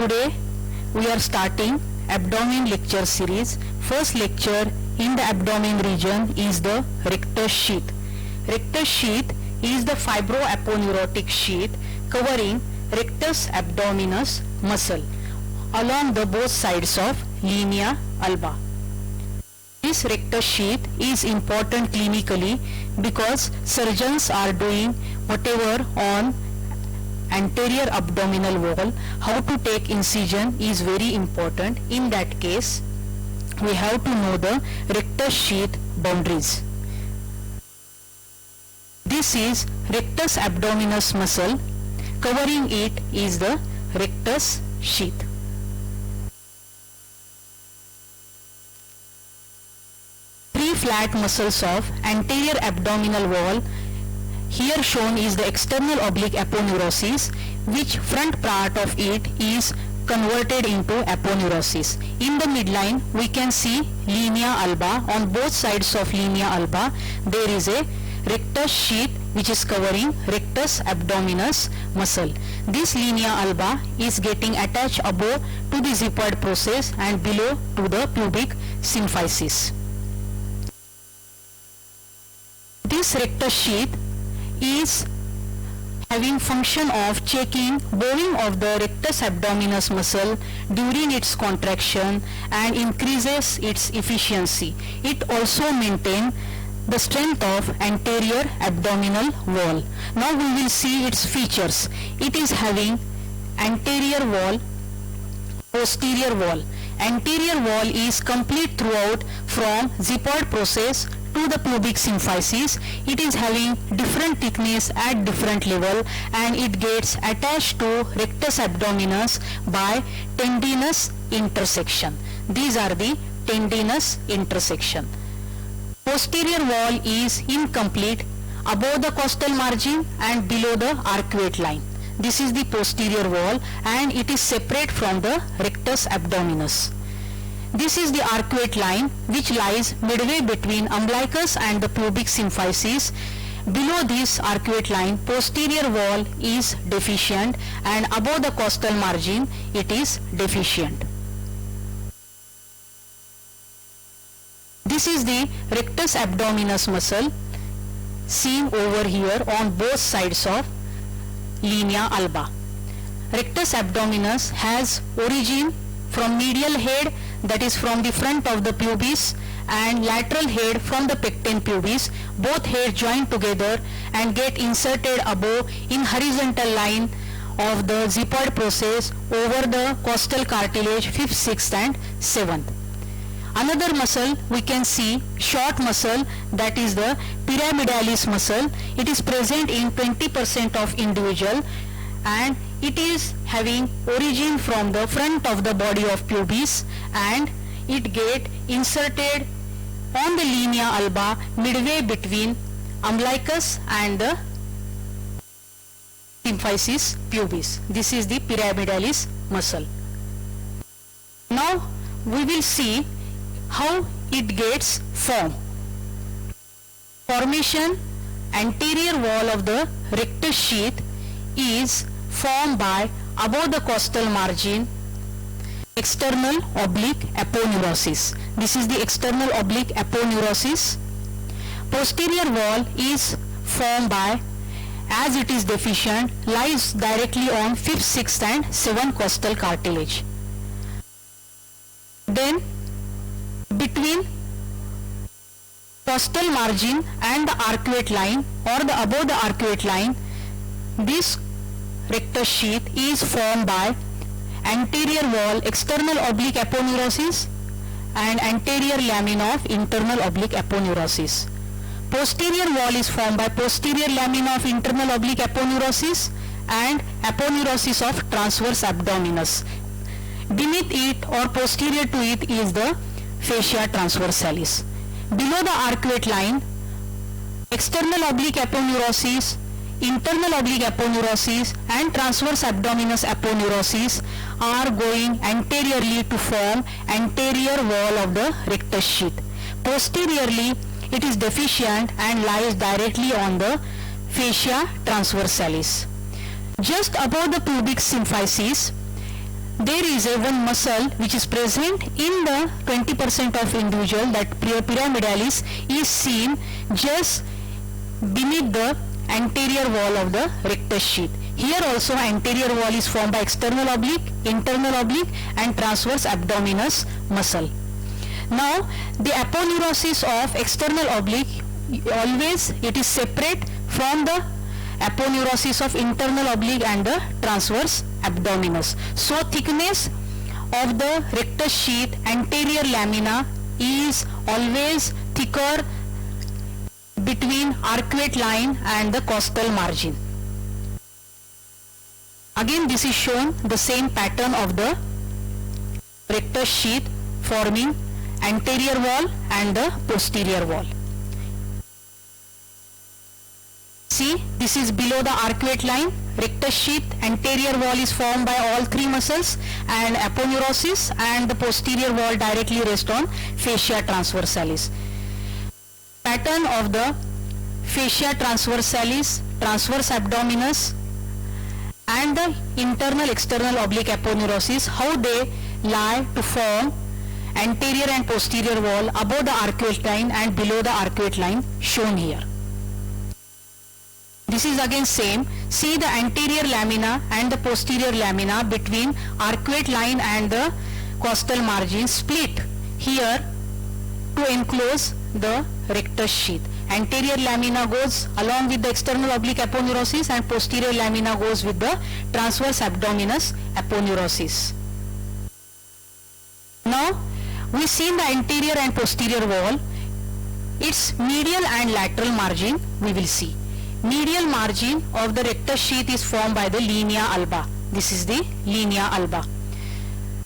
Today we are starting abdomen lecture series. First lecture in the abdomen region is the rectus sheath. Rectus sheath is the fibroaponeurotic sheath covering rectus abdominis muscle along the both sides of linea alba. This rectus sheath is important clinically because surgeons are doing whatever on anterior abdominal wall. How to take incision is very important. In that case, we have to know the rectus sheath boundaries. This is rectus abdominis muscle. Covering it is the rectus sheath. Three flat muscles of anterior abdominal wall. Here shown is the external oblique aponeurosis, which front part of it is converted into aponeurosis. In the midline we can see linea alba. On both sides of linea alba there is a rectus sheath which is covering rectus abdominis muscle. This linea alba is getting attached above to the xiphoid process and below to the pubic symphysis. This rectus sheath is having function of checking bowing of the rectus abdominis muscle during its contraction and increases its efficiency. It also maintains the strength of anterior abdominal wall. Now we will see its features. It is having anterior wall, posterior wall. Anterior wall is complete throughout from xiphoid process to the pubic symphysis. It is having different thickness at different level and it gets attached to rectus abdominis by tendinous intersection. These are the tendinous intersection. Posterior wall is incomplete above the costal margin and below the arcuate line. This is the posterior wall and it is separate from the rectus abdominis. This is the arcuate line which lies midway between umbilicus and the pubic symphysis. Below this arcuate line, posterior wall is deficient and above the costal margin it is deficient. This is the rectus abdominis muscle seen over here on both sides of linea alba. Rectus abdominis has origin from medial head, that is from the front of the pubis, and lateral head from the pecten pubis. Both heads join together and get inserted above in horizontal line of the xiphoid process over the costal cartilage 5th, 6th and 7th. Another muscle we can see, short muscle, that is the pyramidalis muscle. It is present in 20% of individual and it is having origin from the front of the body of pubis and it get inserted on the linea alba midway between umbilicus and the symphysis pubis. This is the pyramidalis muscle. Now we will see how it gets formed. Formation: anterior wall of the rectus sheath is formed by above the costal margin external oblique aponeurosis. This is the external oblique aponeurosis. Posterior wall is formed by, as it is deficient, lies directly on 5th, 6th and 7th costal cartilage. Then between costal margin and the arcuate line or the above the arcuate line, this rectus sheath is formed by anterior wall external oblique aponeurosis and anterior lamina of internal oblique aponeurosis. Posterior wall is formed by posterior lamina of internal oblique aponeurosis and aponeurosis of transverse abdominis. Beneath it or posterior to it is the fascia transversalis. Below the arcuate line, external oblique aponeurosis, internal oblique aponeurosis and transverse abdominis aponeurosis are going anteriorly to form anterior wall of the rectus sheath. Posteriorly, it is deficient and lies directly on the fascia transversalis. Just above the pubic symphysis, there is a one muscle which is present in the 20% of individual, that pyramidalis, is seen just beneath the anterior wall of the rectus sheath. Here also anterior wall is formed by external oblique, internal oblique and transverse abdominis muscle. Now the aponeurosis of external oblique, always it is separate from the aponeurosis of internal oblique and the transverse abdominis. So thickness of the rectus sheath anterior lamina is always thicker between arcuate line and the costal margin. Again this is shown the same pattern of the rectus sheath forming anterior wall and the posterior wall. See, this is below the arcuate line. Rectus sheath anterior wall is formed by all three muscles and aponeurosis, and the posterior wall directly rests on fascia transversalis. Pattern of the fascia transversalis, transverse abdominis and the internal external oblique aponeurosis, how they lie to form anterior and posterior wall above the arcuate line and below the arcuate line, shown here. This is again same. See the anterior lamina and the posterior lamina between arcuate line and the costal margin split here to enclose the rectus sheath. Anterior lamina goes along with the external oblique aponeurosis and posterior lamina goes with the transverse abdominis aponeurosis. Now we see the anterior and posterior wall, its medial and lateral margin we will see. Medial margin of the rectus sheath is formed by the linea alba. This is the linea alba.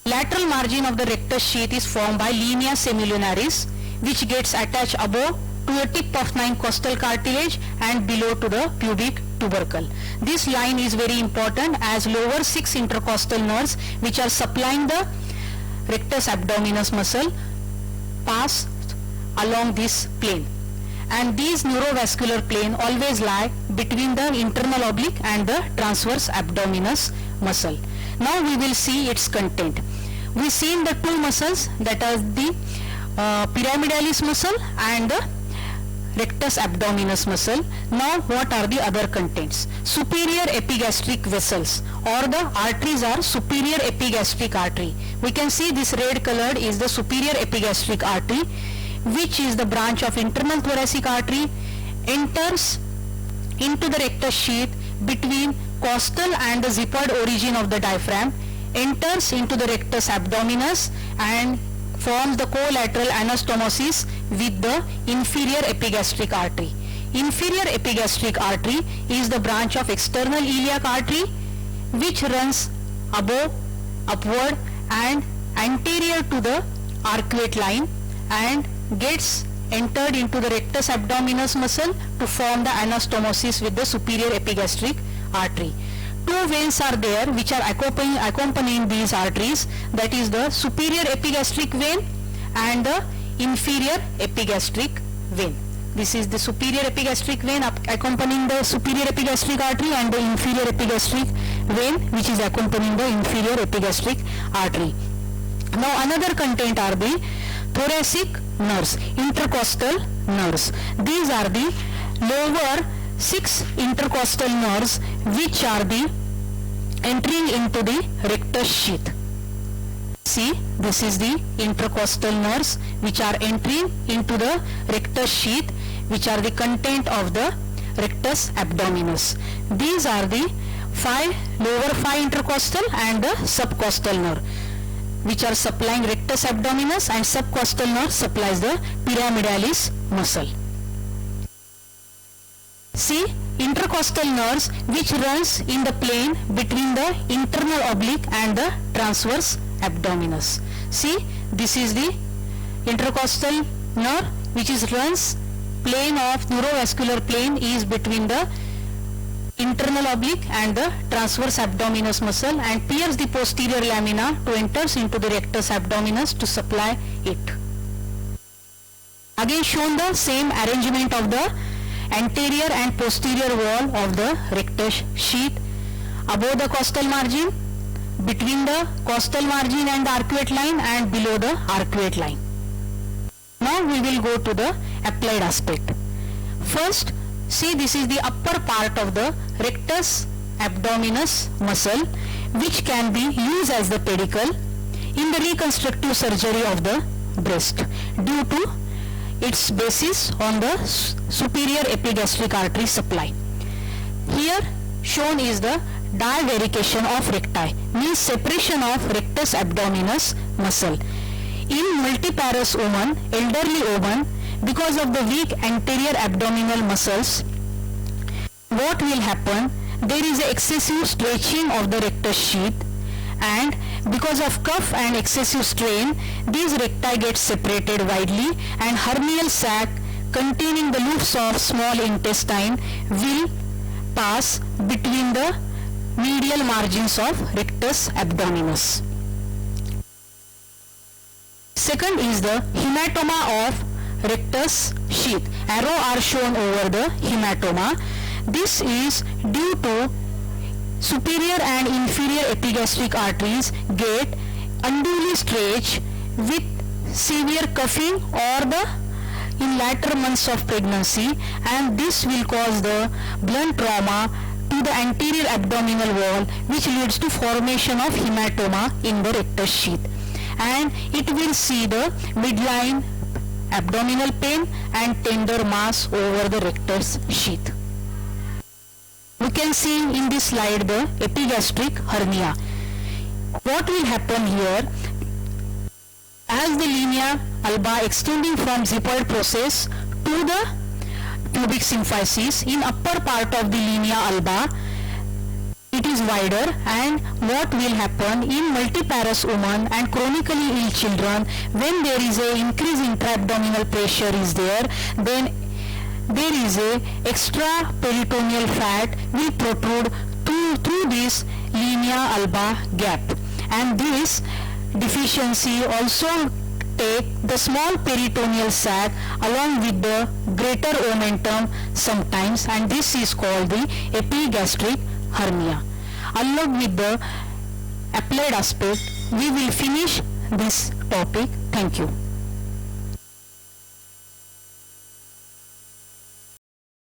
Lateral margin of the rectus sheath is formed by linea semilunaris, which gets attached above to the tip of 9 costal cartilage and below to the pubic tubercle. This line is very important as lower 6 intercostal nerves which are supplying the rectus abdominis muscle pass along this plane, and these neurovascular plane always lie between the internal oblique and the transverse abdominis muscle. Now we will see its content. We see in the two muscles, that are the pyramidalis muscle and the rectus abdominis muscle. Now what are the other contents? Superior epigastric vessels, or the arteries are superior epigastric artery. We can see this red colored is the superior epigastric artery, which is the branch of internal thoracic artery, enters into the rectus sheath between costal and the zippered origin of the diaphragm, enters into the rectus abdominis and forms the collateral anastomosis with the inferior epigastric artery. Inferior epigastric artery is the branch of external iliac artery which runs above, upward and anterior to the arcuate line and gets entered into the rectus abdominis muscle to form the anastomosis with the superior epigastric artery. Two veins are there which are accompanying these arteries, that is the superior epigastric vein and the inferior epigastric vein. This is the superior epigastric vein accompanying the superior epigastric artery and the inferior epigastric vein which is accompanying the inferior epigastric artery. Now another content are the thoracic nerves, intercostal nerves. These are the lower 6 intercostal nerves which are the entering into the rectus sheath. See, this is the intercostal nerves which are entering into the rectus sheath, which are the content of the rectus abdominis. These are the lower 5 intercostal and the subcostal nerve which are supplying rectus abdominis, and subcostal nerve supplies the pyramidalis muscle. See, intercostal nerves which runs in the plane between the internal oblique and the transverse abdominis. See, this is the intercostal nerve which is runs plane of neurovascular plane is between the internal oblique and the transverse abdominis muscle and pierce the posterior lamina to enters into the rectus abdominis to supply it. Again shown the same arrangement of the anterior and posterior wall of the rectus sheath. Above the costal margin, between the costal margin and the arcuate line and below the arcuate line. Now we will go to the applied aspect. First, see, this is the upper part of the rectus abdominis muscle, which can be used as the pedicle in the reconstructive surgery of the breast due to its basis on the superior epigastric artery supply. Here shown is the divarication of recti, means separation of rectus abdominis muscle. In multiparous women, elderly women, because of the weak anterior abdominal muscles, what will happen? There is a excessive stretching of the rectus sheath, and because of cough and excessive strain, these recti get separated widely, and hernial sac containing the loops of small intestine will pass between the medial margins of rectus abdominis. Second is the hematoma of rectus sheath. Arrow are shown over the hematoma. This is due to superior and inferior epigastric arteries get unduly stretched with severe coughing or the in later months of pregnancy, and this will cause the blunt trauma to the anterior abdominal wall, which leads to formation of hematoma in the rectus sheath, and it will see the midline abdominal pain and tender mass over the rectus sheath. We can see in this slide the epigastric hernia. What will happen here? As the linea alba extending from xiphoid process to the pubic symphysis, in upper part of the linea alba it is wider, and what will happen in multiparous women and chronically ill children, when there is a increase in intra-abdominal pressure is there, then there is a extra peritoneal fat will protrude through this linea alba gap, and this deficiency also take the small peritoneal sac along with the greater omentum sometimes, and this is called the epigastric hernia. Along with the applied aspect, we will finish this topic. Thank you.